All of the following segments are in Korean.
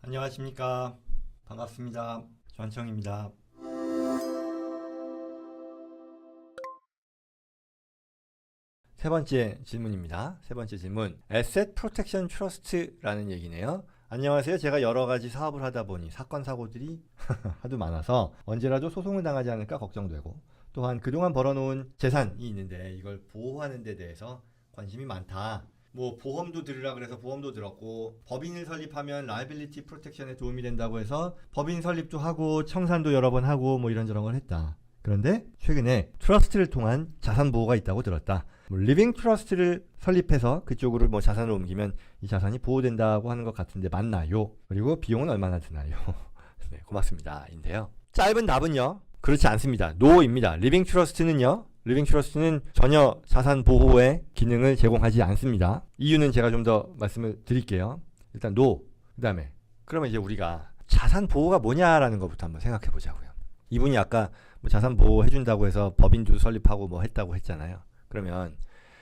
안녕하십니까. 반갑습니다. 조한청입니다. 세 번째 질문입니다. 세 번째 질문. Asset Protection Trust라는 얘기네요. 안녕하세요. 제가 여러 가지 사업을 하다 보니 사건 사고들이 하도 많아서 언제라도 소송을 당하지 않을까 걱정되고, 또한 그동안 벌어놓은 재산이 있는데 이걸 보호하는 데 대해서 관심이 많다. 뭐 보험도 들으라 그래서 보험도 들었고, 법인을 설립하면 라이빌리티 프로텍션에 도움이 된다고 해서 법인 설립도 하고 청산도 여러 번 하고 뭐 이런저런 걸 했다. 그런데 최근에 트러스트를 통한 자산 보호가 있다고 들었다. 리빙 트러스트를 설립해서 그쪽으로 뭐 자산을 옮기면 이 자산이 보호된다고 하는 것 같은데 맞나요? 그리고 비용은 얼마나 드나요? 네, 고맙습니다. 인데요. 짧은 답은요, 그렇지 않습니다. 노입니다. 리빙 트러스트는요, 리빙 트러스트는 전혀 자산 보호의 기능을 제공하지 않습니다. 이유는 제가 좀 더 말씀을 드릴게요. 일단 노. 그 다음에 그러면 이제 우리가 자산 보호가 뭐냐라는 것부터 한번 생각해 보자고요. 이분이 아까 뭐 자산 보호 해준다고 해서 법인도 설립하고 뭐 했다고 했잖아요. 그러면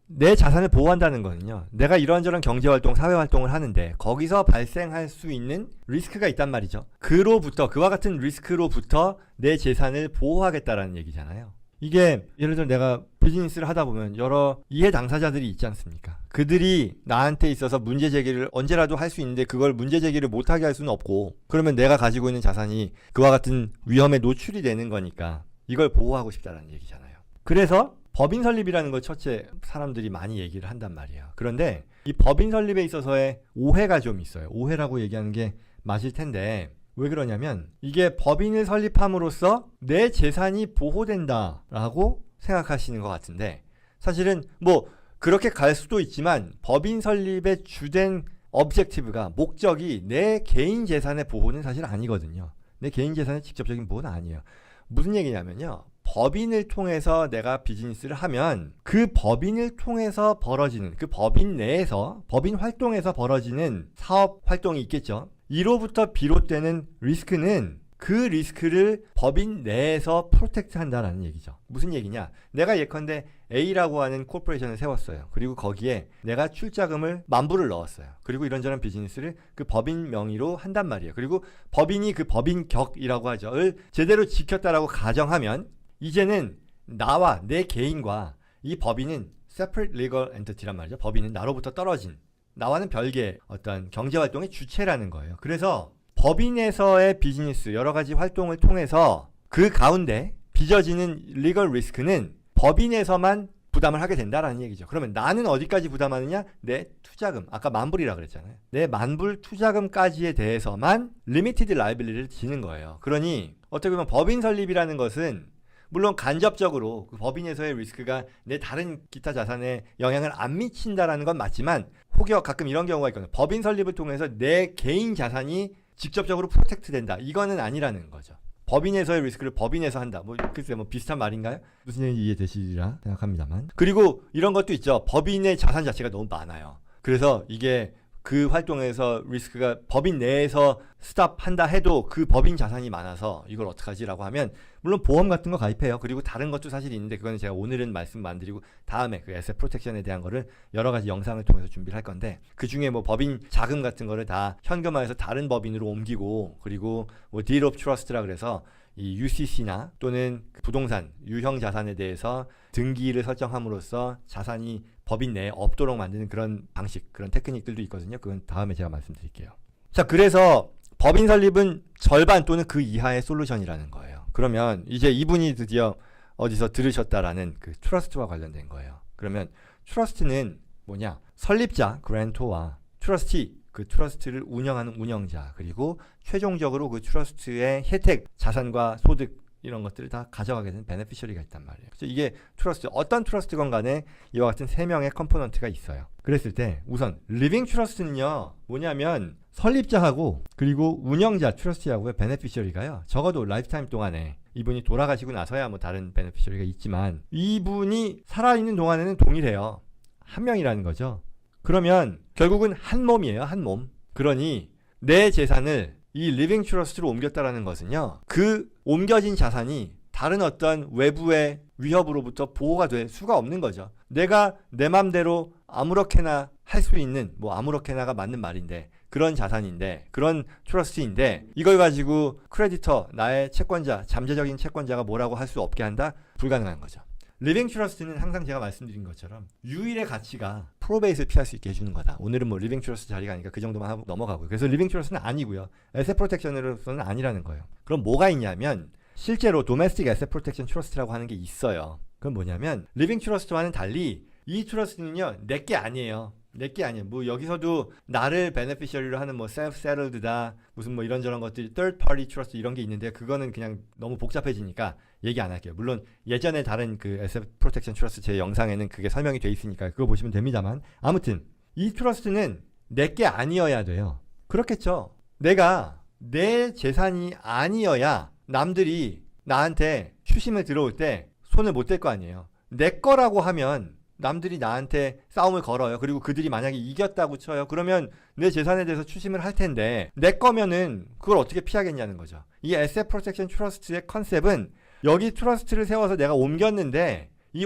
내 자산을 보호한다는 거는요, 내가 이런저런 경제활동, 사회활동을 하는데 거기서 발생할 수 있는 리스크가 있단 말이죠. 그와 같은 리스크로부터 내 재산을 보호하겠다라는 얘기잖아요. 이게 예를 들어 내가 비즈니스를 하다 보면 여러 이해 당사자들이 있지 않습니까? 그들이 나한테 있어서 문제 제기를 언제라도 할 수 있는데 그걸 문제 제기를 못하게 할 수는 없고, 그러면 내가 가지고 있는 자산이 그와 같은 위험에 노출이 되는 거니까 이걸 보호하고 싶다는 얘기잖아요. 그래서 법인 설립이라는 걸 첫째 사람들이 많이 얘기를 한단 말이에요. 그런데 이 법인 설립에 있어서의 오해가 좀 있어요. 오해라고 얘기하는 게 맞을 텐데, 왜 그러냐면 이게 법인을 설립함으로써 내 재산이 보호된다라고 생각하시는 것 같은데, 사실은 뭐 그렇게 갈 수도 있지만 법인 설립의 주된 objective가, 목적이 내 개인 재산의 보호는 사실 아니거든요. 내 개인 재산의 직접적인 보호는 아니에요. 무슨 얘기냐면요, 법인을 통해서 내가 비즈니스를 하면 그 법인을 통해서 벌어지는, 그 법인 내에서, 법인 활동에서 벌어지는 사업 활동이 있겠죠. 이로부터 비롯되는 리스크는 그 리스크를 법인 내에서 프로텍트 한다는 얘기죠. 무슨 얘기냐? 내가 예컨대 A라고 하는 코퍼레이션을 세웠어요. 그리고 거기에 내가 출자금을 10,000불을 넣었어요. 그리고 이런저런 비즈니스를 그 법인 명의로 한단 말이에요. 그리고 법인이 그 법인격이라고 하죠.을 제대로 지켰다라고 가정하면 이제는 나와 내 개인과 이 법인은 separate legal entity란 말이죠. 법인은 나로부터 떨어진, 나와는 별개의 어떤 경제활동의 주체라는 거예요. 그래서 법인에서의 비즈니스, 여러 가지 활동을 통해서 그 가운데 빚어지는 리걸 리스크는 법인에서만 부담을 하게 된다라는 얘기죠. 그러면 나는 어디까지 부담하느냐? 내 투자금, 아까 10,000불이라고 그랬잖아요. 내 10,000불 투자금까지에 대해서만 리미티드 라이빌리티를 지는 거예요. 그러니 어떻게 보면 법인 설립이라는 것은 물론 간접적으로 그 법인에서의 리스크가 내 다른 기타 자산에 영향을 안 미친다라는 건 맞지만, 혹여 가끔 이런 경우가 있거든요. 법인 설립을 통해서 내 개인 자산이 직접적으로 프로텍트 된다. 이거는 아니라는 거죠. 법인에서의 리스크를 법인에서 한다. 뭐 글쎄 뭐 비슷한 말인가요? 무슨 얘기인지 이해되시리라 생각합니다만. 그리고 이런 것도 있죠. 법인의 자산 자체가 너무 많아요. 그래서 이게 그 활동에서 리스크가 법인 내에서 스탑한다 해도 그 법인 자산이 많아서 이걸 어떡하지라고 하면, 물론 보험 같은 거 가입해요. 그리고 다른 것도 사실 있는데 그거는 제가 오늘은 말씀 안 드리고 다음에 그 에셋 프로텍션에 대한 거를 여러 가지 영상을 통해서 준비를 할 건데, 그 중에 뭐 법인 자금 같은 거를 다 현금화해서 다른 법인으로 옮기고, 그리고 뭐 deed of trust라 그래서 이 UCC나 또는 부동산, 유형 자산에 대해서 등기를 설정함으로써 자산이 법인 내에 없도록 만드는 그런 방식, 그런 테크닉들도 있거든요. 그건 다음에 제가 말씀드릴게요. 자, 그래서 법인 설립은 절반 또는 그 이하의 솔루션이라는 거예요. 그러면 이제 이분이 드디어 어디서 들으셨다라는 그 트러스트와 관련된 거예요. 그러면 트러스트는 뭐냐? 설립자, 그랜토와 트러스티, 그 트러스트를 운영하는 운영자, 그리고 최종적으로 그 트러스트의 혜택, 자산과 소득, 이런 것들을 다 가져가게 되는 베네피셔리가 있단 말이에요. 그래서 이게 트러스트, 어떤 트러스트건 간에 이와 같은 3명의 컴포넌트가 있어요. 그랬을 때 우선 리빙 트러스트는요, 뭐냐면 설립자하고 그리고 운영자 트러스티하고의 베네피셔리가요, 적어도 라이프타임 동안에, 이분이 돌아가시고 나서야 뭐 다른 베네피셔리가 있지만 이분이 살아있는 동안에는 동일해요. 한 명이라는 거죠. 그러면 결국은 한 몸이에요. 한 몸. 그러니 내 재산을 이 리빙 트러스트로 옮겼다라는 것은요, 그 옮겨진 자산이 다른 어떤 외부의 위협으로부터 보호가 될 수가 없는 거죠. 내가 내 맘대로 아무렇게나 할 수 있는, 뭐 아무렇게나가 맞는 말인데, 그런 자산인데, 그런 트러스트인데, 이걸 가지고 크레디터, 나의 채권자, 잠재적인 채권자가 뭐라고 할 수 없게 한다? 불가능한 거죠. 리빙 트러스트는 항상 제가 말씀드린 것처럼 유일의 가치가 프로베이스를 피할 수 있게 해주는 거다. 오늘은 뭐 리빙 트러스트 자리가 아니니까 그 정도만 하고 넘어가고요. 그래서 리빙 트러스트는 아니고요. 에셋 프로텍션으로서는 아니라는 거예요. 그럼 뭐가 있냐면 실제로 도메스틱 에셋 프로텍션 트러스트라고 하는 게 있어요. 그건 뭐냐면 리빙 트러스트와는 달리 이 트러스트는요, 내게 아니에요. 내게 아니에요. 뭐 여기서도 나를 베네피셔리로 하는 뭐 셀프 세틀드다, 무슨 뭐 이런저런 것들이 third party trust 이런 게 있는데 그거는 그냥 너무 복잡해지니까 얘기 안 할게요. 물론 예전에 다른 그 에셋 프로텍션 트러스트 제 영상에는 그게 설명이 돼 있으니까 그거 보시면 됩니다만, 아무튼 이 트러스트는 내게 아니어야 돼요. 그렇겠죠. 내가 내 재산이 아니어야 남들이 나한테 추심을 들어올 때 손을 못 댈 거 아니에요. 내 거라고 하면 남들이 나한테 싸움을 걸어요. 그리고 그들이 만약에 이겼다고 쳐요. 그러면 내 재산에 대해서 추심을 할 텐데 내 거면은 그걸 어떻게 피하겠냐는 거죠. 이 에셋 프로텍션 트러스트의 컨셉은 여기 트러스트를 세워서 내가 옮겼는데 이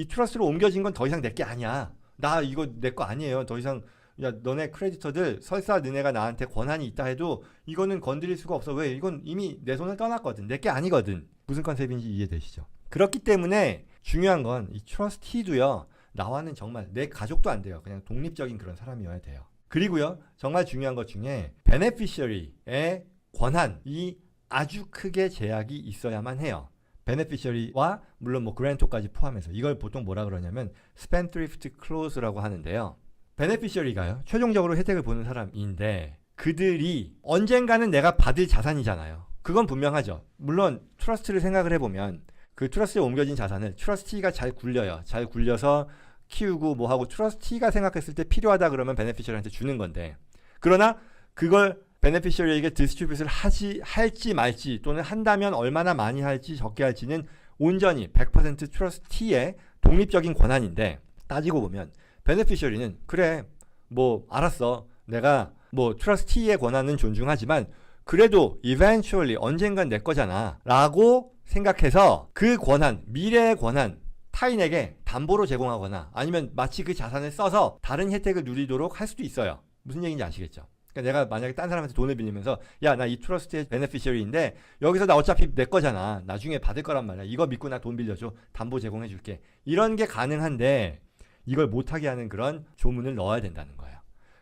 트러스트로 옮겨진 건 더 이상 내 게 아니야. 나 이거 내 거 아니에요. 더 이상 야 너네 크레디터들 설사 너네가 나한테 권한이 있다 해도 이거는 건드릴 수가 없어. 왜? 이건 이미 내 손을 떠났거든. 내 게 아니거든. 무슨 컨셉인지 이해되시죠? 그렇기 때문에 중요한 건 이 트러스티도요, 나와는 정말 내 가족도 안 돼요. 그냥 독립적인 그런 사람이어야 돼요. 그리고요, 정말 중요한 것 중에 베네피셔리의 권한이 아주 크게 제약이 있어야만 해요. 베네피셔리와 물론 뭐 그랜토까지 포함해서 이걸 보통 뭐라 그러냐면 스펜트리프트 클로즈라고 하는데요. 베네피셔리가요, 최종적으로 혜택을 보는 사람인데 그들이 언젠가는 내가 받을 자산이잖아요. 그건 분명하죠. 물론 트러스트를 생각을 해보면 그 트러스트에 옮겨진 자산을 트러스티가 잘 굴려요. 잘 굴려서 키우고 뭐하고 트러스티가 생각했을 때 필요하다 그러면 베네피셔리한테 주는 건데, 그러나 그걸 베네피셔리에게 디스트리뷰트를 할지 말지 또는 한다면 얼마나 많이 할지 적게 할지는 온전히 100% 트러스티의 독립적인 권한인데, 따지고 보면 베네피셔리는 그래 뭐 알았어, 내가 뭐 트러스티의 권한은 존중하지만 그래도 eventually 언젠간 내 거잖아 라고 생각해서 그 권한, 미래의 권한 타인에게 담보로 제공하거나 아니면 마치 그 자산을 써서 다른 혜택을 누리도록 할 수도 있어요. 무슨 얘기인지 아시겠죠? 그러니까 내가 만약에 딴 사람한테 돈을 빌리면서 야, 나 이 트러스트의 베네피셔리인데 여기서 나 어차피 내 거잖아. 나중에 받을 거란 말이야. 이거 믿고 나 돈 빌려줘. 담보 제공해 줄게. 이런 게 가능한데 이걸 못하게 하는 그런 조문을 넣어야 된다는 거예요.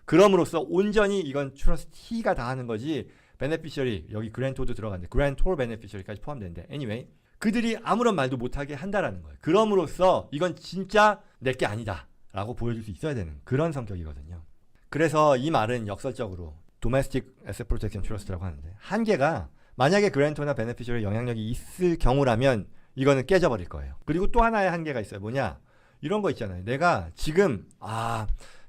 그럼으로써 온전히 이건 트러스티가 다 하는 거지 베네피셔리, 여기 그랜토도 들어갔는데 그랜토 베네피셔리까지 포함되는데 anyway 그들이 아무런 말도 못하게 한다라는 거예요. 그럼으로써 이건 진짜 내게 아니다 라고 보여줄 수 있어야 되는 그런 성격이거든요. 그래서 이 말은 역설적으로 도메스틱 에셋 프로텍션 트러스트라고 하는데, 한계가 만약에 그랜토나 베네피셔리 영향력이 있을 경우라면 이거는 깨져버릴 거예요. 그리고 또 하나의 한계가 있어요. 뭐냐, 이런 거 있잖아요. 내가 지금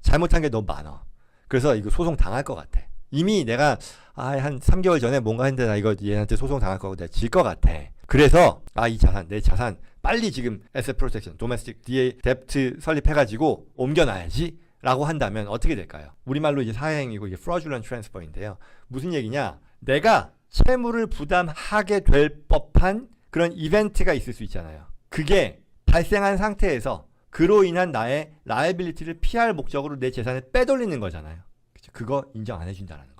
잘못한 게 너무 많아. 그래서 이거 소송 당할 것 같아. 이미 내가 한 3개월 전에 뭔가 했는데 나 이거 얘한테 소송 당할 거고 내가 질 것 같아. 그래서 이 자산, 내 자산 빨리 지금 에셋 프로텍션, 도메스틱 DA 뎁트 설립해가지고 옮겨놔야지 라고 한다면 어떻게 될까요? 우리말로 이제 사회행위고 이게 fraudulent transfer인데요. 무슨 얘기냐? 내가 채무를 부담하게 될 법한 그런 이벤트가 있을 수 있잖아요. 그게 발생한 상태에서 그로 인한 나의 라이빌리티를 피할 목적으로 내 재산을 빼돌리는 거잖아요. 그거 인정 안 해준다는 거예요.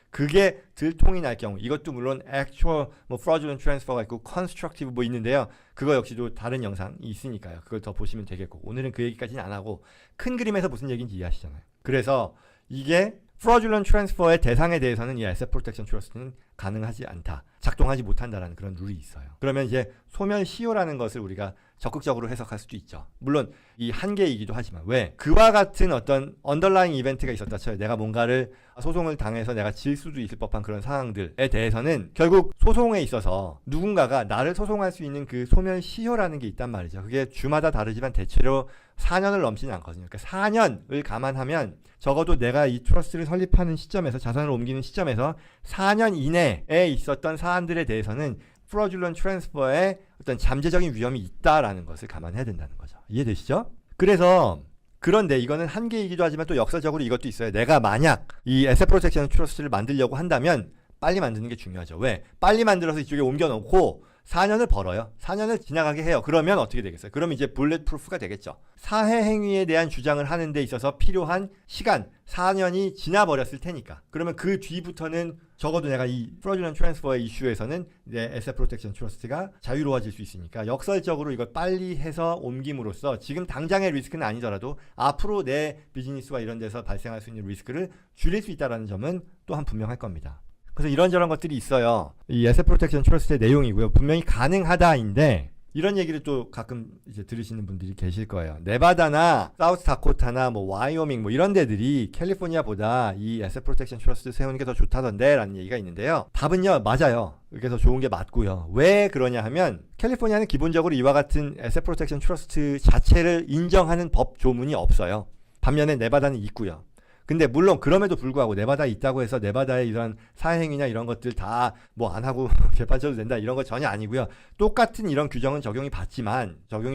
그게 들통이 날 경우, 이것도 물론 actual fraudulent transfer가 있고 constructive 있는데요. 그거 역시도 다른 영상이 있으니까요. 그걸 더 보시면 되겠고, 오늘은 그 얘기까지는 안 하고 큰 그림에서 무슨 얘기인지 이해하시잖아요. 그래서 이게 fraudulent transfer의 대상에 대해서는 이 asset protection trust는 가능하지 않다, 작동하지 못한다라는 그런 룰이 있어요. 그러면 이제 소멸시효라는 것을 우리가 적극적으로 해석할 수도 있죠. 물론 이 한계이기도 하지만, 왜? 그와 같은 어떤 언더라잉 이벤트가 있었다 쳐요. 내가 뭔가를 소송을 당해서 내가 질 수도 있을 법한 그런 상황들에 대해서는 결국 소송에 있어서 누군가가 나를 소송할 수 있는 그 소멸시효라는 게 있단 말이죠. 그게 주마다 다르지만 대체로 4년을 넘지는 않거든요. 그러니까 4년을 감안하면 적어도 내가 이 트러스트를 설립하는 시점에서, 자산을 옮기는 시점에서 4년 이내에 있었던 사안들에 대해서는 fraudulent transfer의 어떤 잠재적인 위험이 있다라는 것을 감안해야 된다는 거죠. 이해되시죠? 그래서 그런데 이거는 한계이기도 하지만 또 역사적으로 이것도 있어요. 내가 만약 이 에셋 프로텍션 트러스트를 만들려고 한다면 빨리 만드는 게 중요하죠. 왜? 빨리 만들어서 이쪽에 옮겨놓고 4년을 벌어요. 4년을 지나가게 해요. 그러면 어떻게 되겠어요? 그럼 이제 bullet proof가 되겠죠. 사회 행위에 대한 주장을 하는 데 있어서 필요한 시간 4년이 지나버렸을 테니까. 그러면 그 뒤부터는 적어도 내가 이 fraudulent transfer 이슈에서는 이제 asset protection trust가 자유로워질 수 있으니까 역설적으로 이걸 빨리 해서 옮김으로써 지금 당장의 리스크는 아니더라도 앞으로 내 비즈니스와 이런 데서 발생할 수 있는 리스크를 줄일 수 있다는 점은 또한 분명할 겁니다. 그래서 이런저런 것들이 있어요. 이 asset protection trust의 내용이고요. 분명히 가능하다인데 이런 얘기를 또 가끔 이제 들으시는 분들이 계실 거예요. 네바다나 사우스 다코타나 뭐 와이오밍 뭐 이런 데들이 캘리포니아보다 이 asset protection trust 세우는 게 더 좋다던데 라는 얘기가 있는데요. 답은요, 맞아요. 이게 더 좋은 게 맞고요. 왜 그러냐 하면 캘리포니아는 기본적으로 이와 같은 asset protection trust 자체를 인정하는 법 조문이 없어요. 반면에 네바다는 있고요. 근데 물론 그럼에도 불구하고 네바다에 있다고 해서 네바다의 이런 사행위나 이런 것들 다 뭐 안 하고 재판 쳐도 된다 이런 거 전혀 아니고요. 똑같은 이런 규정은 적용이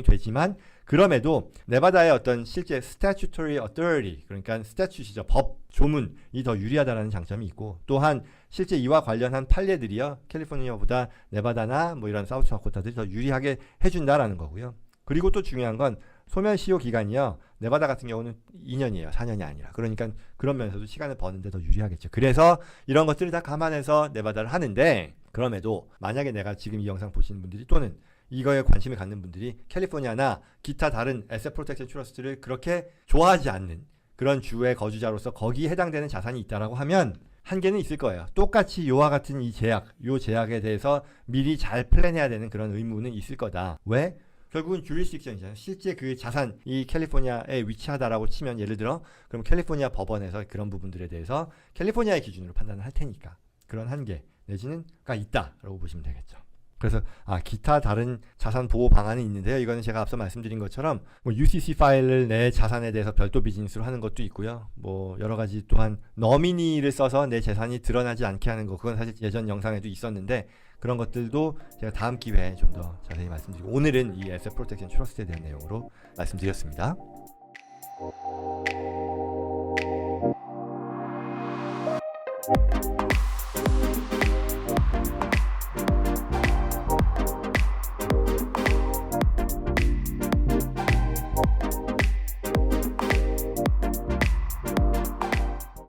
되지만 그럼에도 네바다의 어떤 실제 statutory authority 그러니까 스태츄시죠. 법 조문이 더 유리하다라는 장점이 있고 또한 실제 이와 관련한 판례들이요. 캘리포니아보다 네바다나 뭐 이런 사우스다코타들이 더 유리하게 해준다라는 거고요. 그리고 또 중요한 건 소면 시효 기간이요. 네바다 같은 경우는 2년이에요. 4년이 아니라. 그러니까 그런 면에서도 시간을 버는데 더 유리하겠죠. 그래서 이런 것들을 다 감안해서 네바다를 하는데 그럼에도 만약에 내가 지금 이 영상 보시는 분들이 또는 이거에 관심을 갖는 분들이 캘리포니아나 기타 다른 에셋 프로텍션 트러스트를 그렇게 좋아하지 않는 그런 주의 거주자로서 거기에 해당되는 자산이 있다라고 하면 한계는 있을 거예요. 똑같이 요와 같은 이 제약에 대해서 미리 잘 플랜해야 되는 그런 의무는 있을 거다. 왜? 결국은 jurisdiction이잖아요. 실제 그 자산이 캘리포니아에 위치하다라고 치면 예를 들어 그럼 캘리포니아 법원에서 그런 부분들에 대해서 캘리포니아의 기준으로 판단을 할 테니까 그런 한계 내지는가 있다라고 보시면 되겠죠. 그래서 기타 다른 자산 보호 방안이 있는데요. 이거는 제가 앞서 말씀드린 것처럼 뭐 UCC 파일을 내 자산에 대해서 별도 비즈니스로 하는 것도 있고요. 뭐 여러 가지 또한 너미니를 써서 내 재산이 드러나지 않게 하는 거 그건 사실 예전 영상에도 있었는데 그런 것들도 제가 다음 기회에 좀 더 자세히 말씀드리고 오늘은 이 에셋 프로텍션 트러스트에 대한 내용으로 말씀드렸습니다.